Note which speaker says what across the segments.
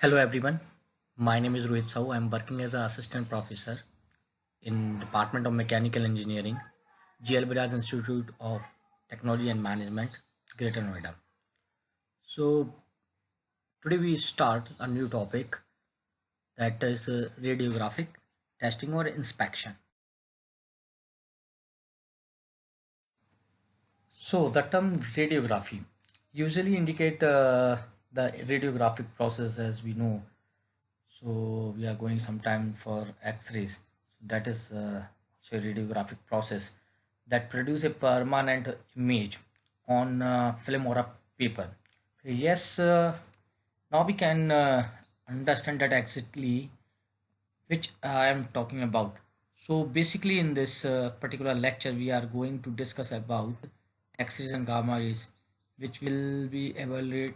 Speaker 1: Hello everyone, my name is Rohit Sahu. I am working as an assistant professor in Department of Mechanical Engineering, GL Bajaj Institute of Technology and Management, Greater Noida. So today we start a new topic that is radiographic testing or inspection. So the term radiography usually indicate the radiographic process as we know. So we are going sometime for X-rays. That is so radiographic process that produce a permanent image on film or a paper. Yes, now we can understand that exactly which I am talking about. So basically, in this particular lecture, we are going to discuss about X-rays and gamma rays, which will be evaluate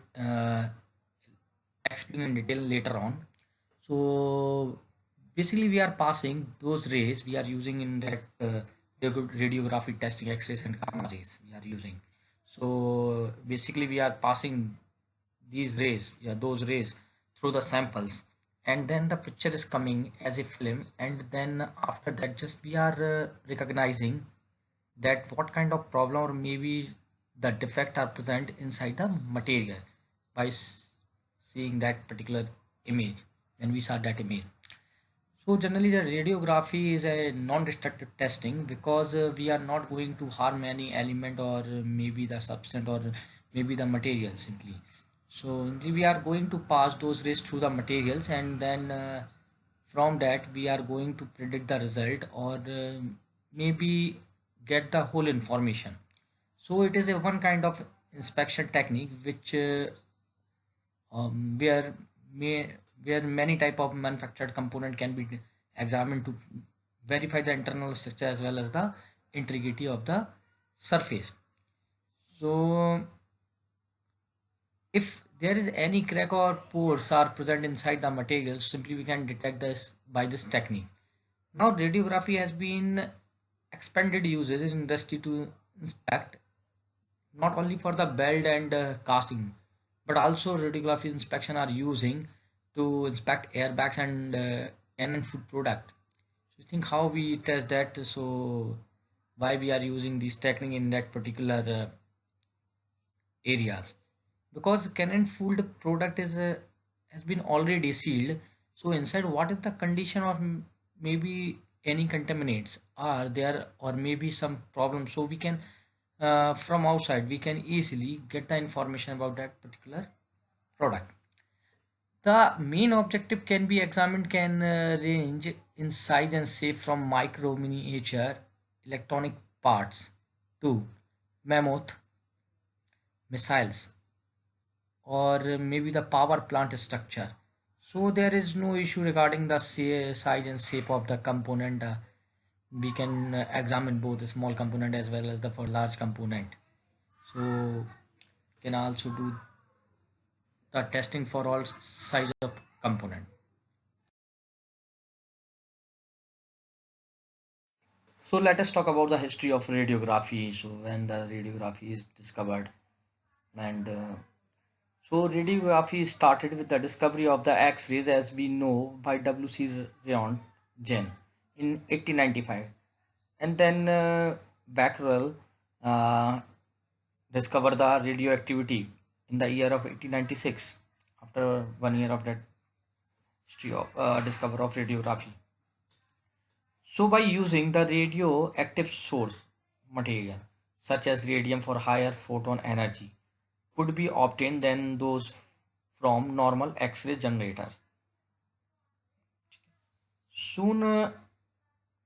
Speaker 1: explain in detail later on. So basically, we are passing those rays we are using in that radiographic testing X-rays and gamma rays we are using. So basically, we are passing these rays, yeah, those rays through the samples, and then the picture is coming as a film, and then after that, just we are recognizing that what kind of problem or maybe the defect are present inside the material by seeing that particular image when we saw that image. So generally the radiography is a non-destructive testing because we are not going to harm any element or maybe the substance or maybe the material simply. So we are going to pass those rays through the materials, and then from that we are going to predict the result or maybe get the whole information. So it is a one kind of inspection technique which where may where many type of manufactured component can be examined to verify the internal structure as well as the integrity of the surface. So if there is any crack or pores are present inside the material, simply we can detect this by this technique. Now radiography has been expanded uses in industry to inspect not only for the belt and casting, but also radiography inspection are using to inspect airbags and cannon food product. So you think how we test that? So why we are using this technique in that particular areas? Because cannon food product is has been already sealed. So inside, what is the condition of maybe any contaminants are there or maybe some problem? So we can from outside we can easily get the information about that particular product. The main objective can be examined can range in size and shape from micro miniature electronic parts to mammoth missiles or maybe the power plant structure. So there is no issue regarding the size and shape of the component. We can examine both the small component as well as the for large component. So can also do the testing for all size of component. So let us talk about the history of radiography. So when the radiography is discovered, and so radiography started with the discovery of the X-rays as we know by W.C. Röntgen in 1895, and then Becquerel uh, discovered the radioactivity in the year of 1896 after 1 year of that history of discovery of radiography. So by using the radioactive source material such as radium for higher photon energy could be obtained than those from normal X-ray generators. Soon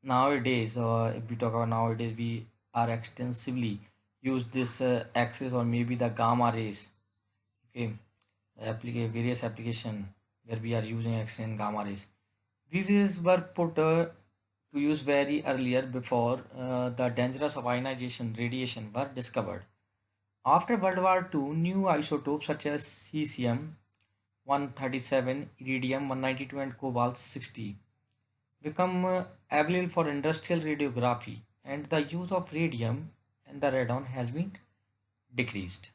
Speaker 1: nowadays, if we talk about nowadays, we are extensively use this X-rays or maybe the gamma rays. Okay, various application where we are using X-ray and gamma rays. These is were put to use very earlier before the dangerous of ionization radiation were discovered. After World War II, new isotopes such as cesium 137, iridium 192, and cobalt 60 become available for industrial radiography, and the use of radium and the radon has been decreased.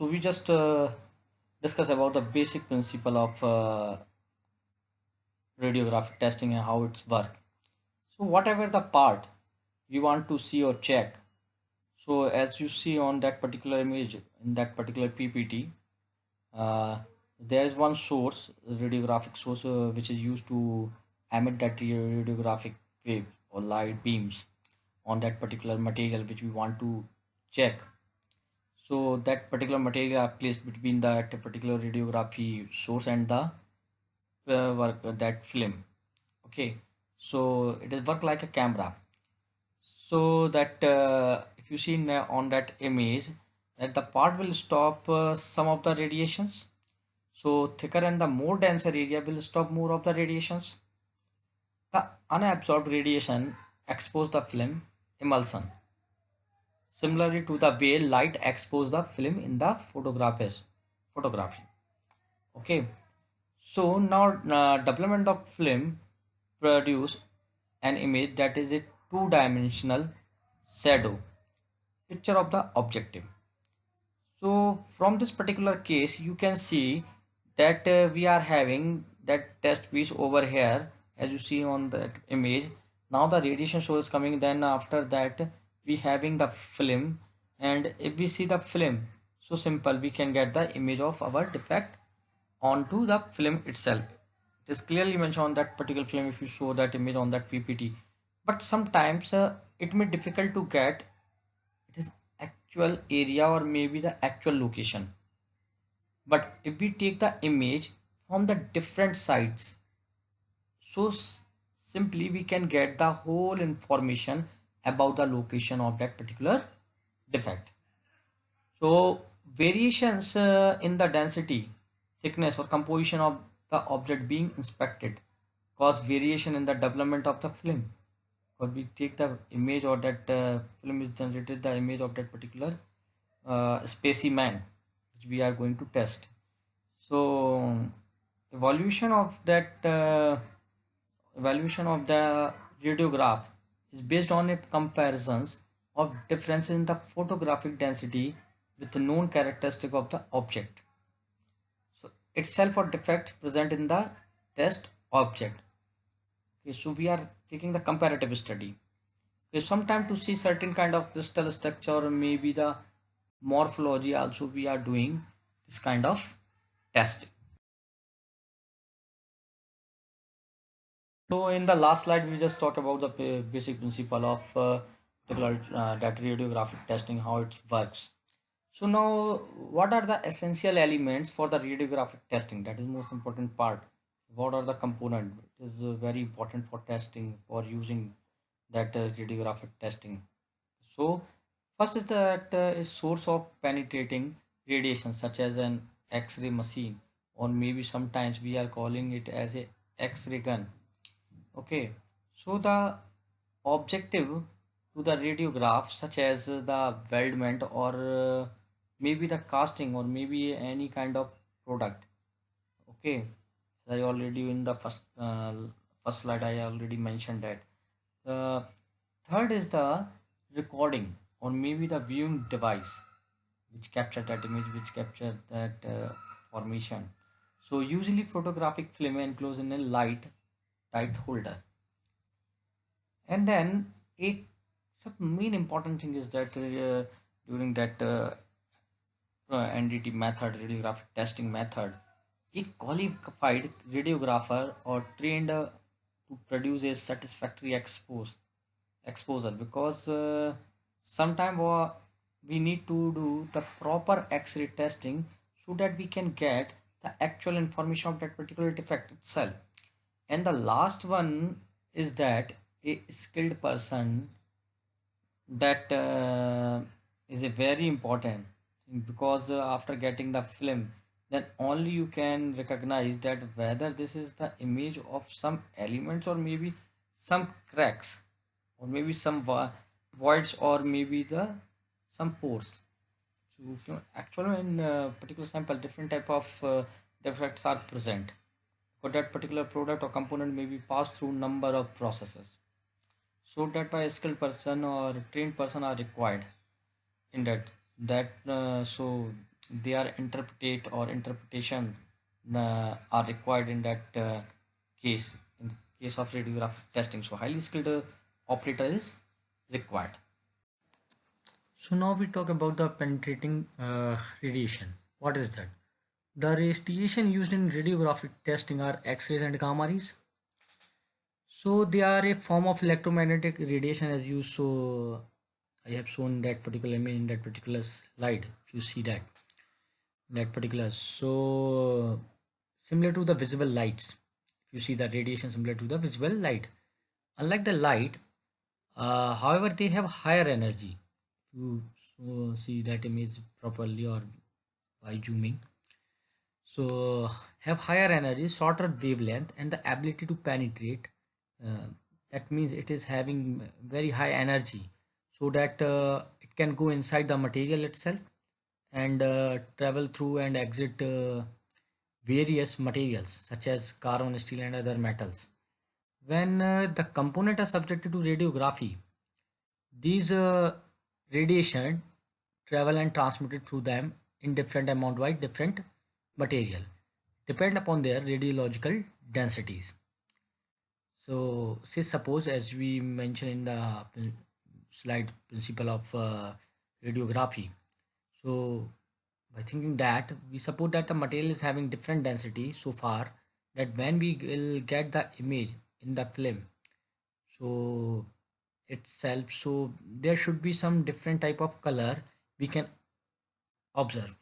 Speaker 1: So we just discuss about the basic principle of radiographic testing and how it's work. So whatever the part you want to see or check, so as you see on that particular image in that particular PPT, uh, there is one source, radiographic source, which is used to emit that radiographic wave or light beams on that particular material which we want to check. So that particular material are placed between that particular radiography source and the work that film. Okay, so it is work like a camera. So that if you see on that image, that the part will stop some of the radiations. So thicker and the more denser area will stop more of the radiations. The unabsorbed radiation expose the film emulsion, similarly to the way light expose the film in the photography. Okay, so now development of film produce an image that is a two-dimensional shadow picture of the objective. So from this particular case, you can see that we are having that test piece over here, as you see on that image. Now the radiation source coming, then after that we having the film, and if we see the film, so simple, we can get the image of our defect onto the film itself. It is clearly mentioned on that particular film if you show that image on that PPT. But sometimes it may difficult to get it is actual area or maybe the actual location. But if we take the image from the different sides, so simply we can get the whole information about the location of that particular defect. So variations in the density, thickness or composition of the object being inspected cause variation in the development of the film. Or we take the image or that film is generated the image of that particular specimen which we are going to test. So evaluation of that evaluation of the radiograph is based on a comparisons of difference in the photographic density with the known characteristic of the object. So itself or defect present in the test object. Okay, so we are taking the comparative study. Okay, sometime to see certain kind of crystal structure or maybe the morphology also we are doing this kind of testing. So in the last slide, we just talked about the basic principle of particular that radiographic testing, how it works. So now, what are the essential elements for the radiographic testing? That is most important part. What are the components? It is very important for testing, for using that radiographic testing. So first is that a source of penetrating radiation, such as an X-ray machine, or maybe sometimes we are calling it as a X-ray gun. Okay, so the objective to the radiograph, such as the weldment or maybe the casting or maybe any kind of product. Okay, I already in the first slide I already mentioned that. The third is the recording or maybe the viewing device which capture that image, which capture that formation. So usually photographic film enclosed in a light tight holder. And then a some main important thing is that during that NDT method, radiographic testing method, a qualified radiographer or trained to produce a satisfactory exposure, because sometime we need to do the proper X-ray testing so that we can get the actual information of that particular defect itself. And the last one is that a skilled person, that is a very important thing, because after getting the film, then only you can recognize that whether this is the image of some elements or maybe some cracks or maybe some voids or maybe the some pores. So actually in particular sample different type of defects are present, for that particular product or component may be passed through number of processes, so that by a skilled person or trained person are required in that. So they are interpretate or interpretation are required in that case, in case of radiographic testing. So highly skilled operator is required. So now we talk about the penetrating radiation. What is that? The radiation used in radiographic testing are X-rays and gamma rays. So they are a form of electromagnetic radiation as you so I have shown that particular image in that particular slide. If you see that particular, so similar to the visible lights. If you see the radiation similar to the visible light, unlike the light, however, they have higher energy. If you see that image properly or by zooming, so have higher energy, shorter wavelength, and the ability to penetrate. uh, that means it is having very high energy, so that it can go inside the material itself and travel through and exit various materials such as carbon, steel, and other metals. When the component are subjected to radiography, these radiation travel and transmitted through them in different amount by different material, depend upon their radiological densities. So say suppose as we mentioned in the slide principle of radiography. So by thinking that we suppose that the material is having different density so far that when we will get the image in the film, so itself, so there should be some different type of color we can observe,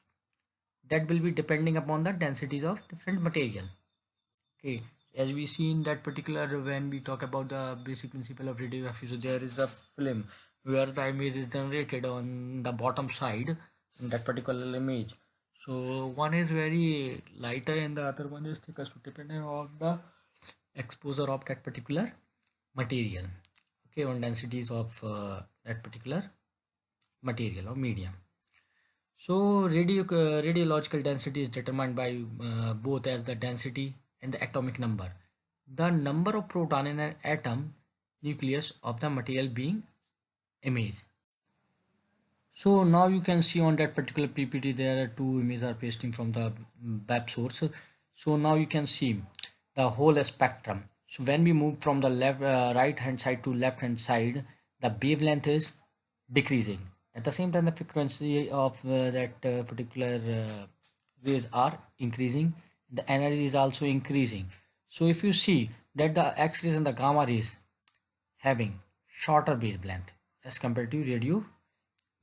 Speaker 1: that will be depending upon the densities of different material. Okay, as we see in that particular, when we talk about the basic principle of radiography, so there is a film where the image is generated on the bottom side in that particular image. So one is very lighter and the other one is thicker, so depending on the exposure of that particular material, okay, on densities of that particular material or medium. So radiological density is determined by both as the density and the atomic number, the number of proton in an atom nucleus of the material being imaged. So now you can see on that particular PPT there are two images are pasting from the web source. So now you can see the whole spectrum. So when we move from the left right hand side to left hand side, the wavelength is decreasing. At the same time, the frequency of that particular waves are increasing. The energy is also increasing. So if you see that the X-rays and the gamma rays having shorter wavelength as compared to radio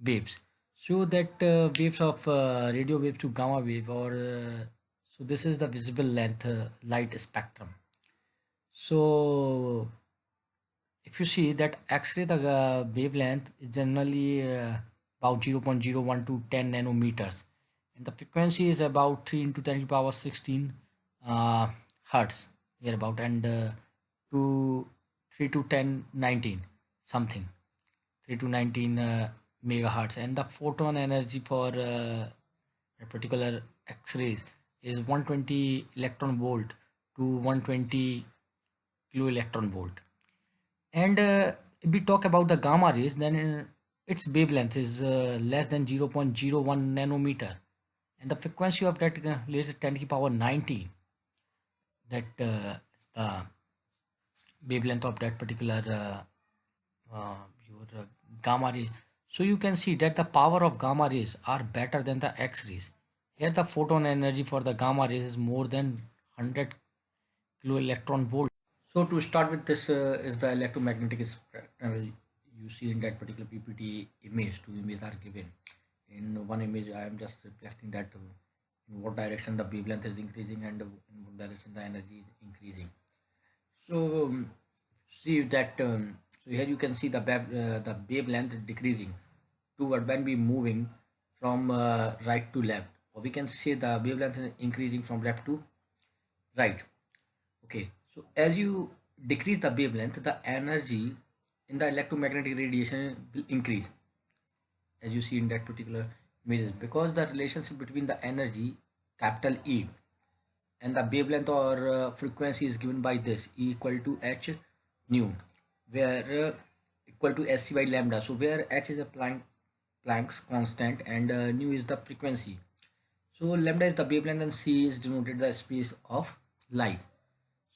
Speaker 1: waves, so that waves of radio wave to gamma wave or so this is the visible length light spectrum. So if you see that X-ray, the wavelength is generally about 0.01 to 10 nanometers, and the frequency is about 3 into 10 to the power 16 hertz here about, and to 3 to 10 19 something, 3 to 19 megahertz, and the photon energy for a particular X-rays is 120 electron volt to 120 kilo electron volt. And if we talk about the gamma rays, then its wavelength is less than 0.01 nanometer, and the frequency of that is 10 to the power 90. That is the wavelength of that particular your gamma ray. So you can see that the power of gamma rays are better than the X rays. Here the photon energy for the gamma rays is more than 100 kilo electron volt. So to start with, this is the electromagnetic spectrum you see in that particular PPT image. Two images are given. In one image, I am just reflecting that in what direction the wavelength is increasing and in what direction the energy is increasing. So see that. So here you can see the wavelength decreasing toward when we moving from right to left, or we can say the wavelength is increasing from left to right. Okay, so as you decrease the wavelength, the energy in the electromagnetic radiation will increase, as you see in that particular images, because the relationship between the energy capital E and the wavelength or frequency is given by this E equal to h nu, where equal to sc by lambda. So where h is a Planck's constant and nu is the frequency. So lambda is the wavelength and c is denoted the speed of light.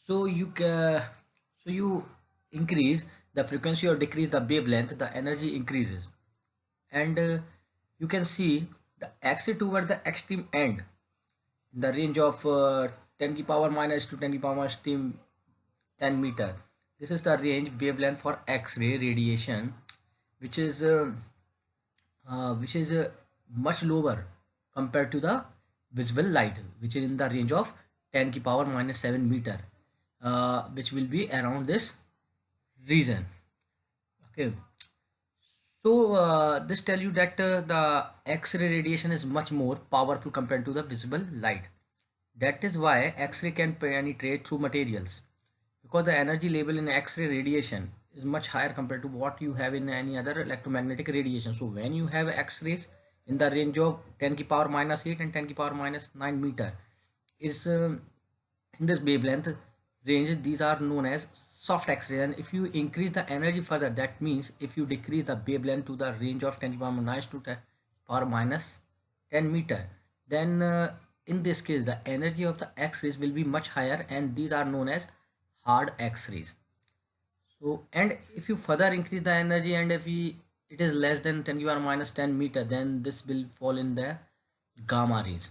Speaker 1: So you increase the frequency or decrease the wavelength, the energy increases, and you can see the axis toward the extreme end in the range of 10 to the power minus to 10 to the power minus 10 meter. This is the range wavelength for X-ray radiation, which is much lower compared to the visible light, which is in the range of 10 to the power minus 7 meter, which will be around this region. Okay, so this tell you that the X-ray radiation is much more powerful compared to the visible light. That is why X-ray can penetrate through materials, because the energy level in X-ray radiation is much higher compared to what you have in any other electromagnetic radiation. So when you have X-rays in the range of 10 to the power minus 8 and 10 to the power minus 9 meter is in this wavelength range, these are known as soft X-ray. And if you increase the energy further, that means if you decrease the wavelength to the range of 10 to the power minus to 10 power minus 10 meter, then in this case the energy of the X-rays will be much higher, and these are known as hard X-rays. So, and if you further increase the energy, and if it is less than 10 to the power minus 10 meter, then this will fall in the gamma rays.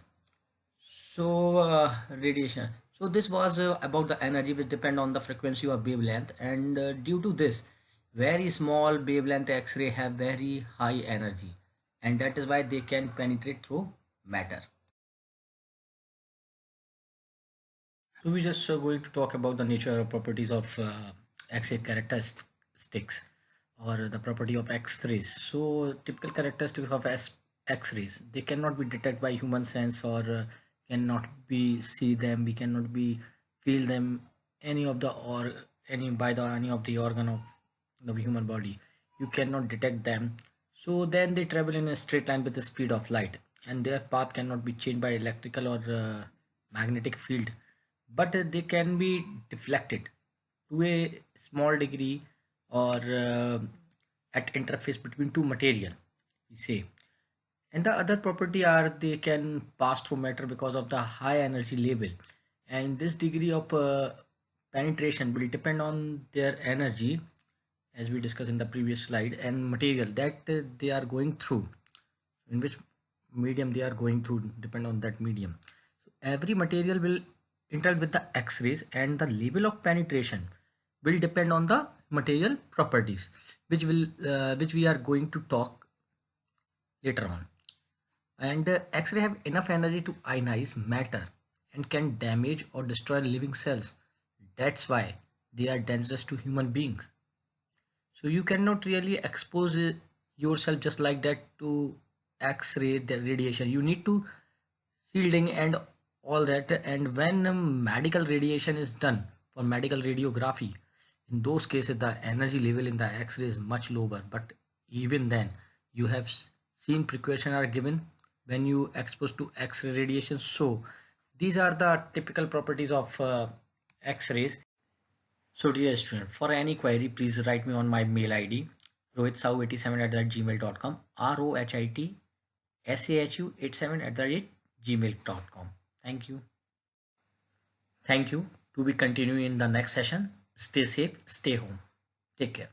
Speaker 1: So radiation. So this was about the energy which depend on the frequency of wavelength, and due to this, very small wavelength X-ray have very high energy, and that is why they can penetrate through matter. So we just going to talk about the nature or properties of X-ray characteristics, or the property of X-rays. So typical characteristics of X-rays: they cannot be detected by human sense, or cannot be see them. We cannot be feel them any of the or any by the any of the organ of the human body. You cannot detect them. So then they travel in a straight line with the speed of light, and their path cannot be changed by electrical or magnetic field, but they can be deflected to a small degree, or at interface between two material, we say. And the other property are they can pass through matter because of the high energy level, and this degree of penetration will depend on their energy, as we discussed in the previous slide, and material that they are going through, in which medium they are going through depend on that medium. So every material will interact with the X-rays, and the level of penetration will depend on the material properties, which we are going to talk later on. And X-ray have enough energy to ionize matter and can damage or destroy living cells. That's why they are dangerous to human beings. So you cannot really expose yourself just like that to X-ray the radiation. You need to shielding and all that. And when medical radiation is done for medical radiography, in those cases the energy level in the X-ray is much lower. But even then, you have seen precaution are given when you exposed to X-ray radiation. So these are the typical properties of X-rays. So dear student, for any query, please write me on my mail ID rohitsau87@gmail.com, rohitsahu87@gmail.com. Thank you. Thank you. To be continuing in the next session. Stay safe, stay home. Take care.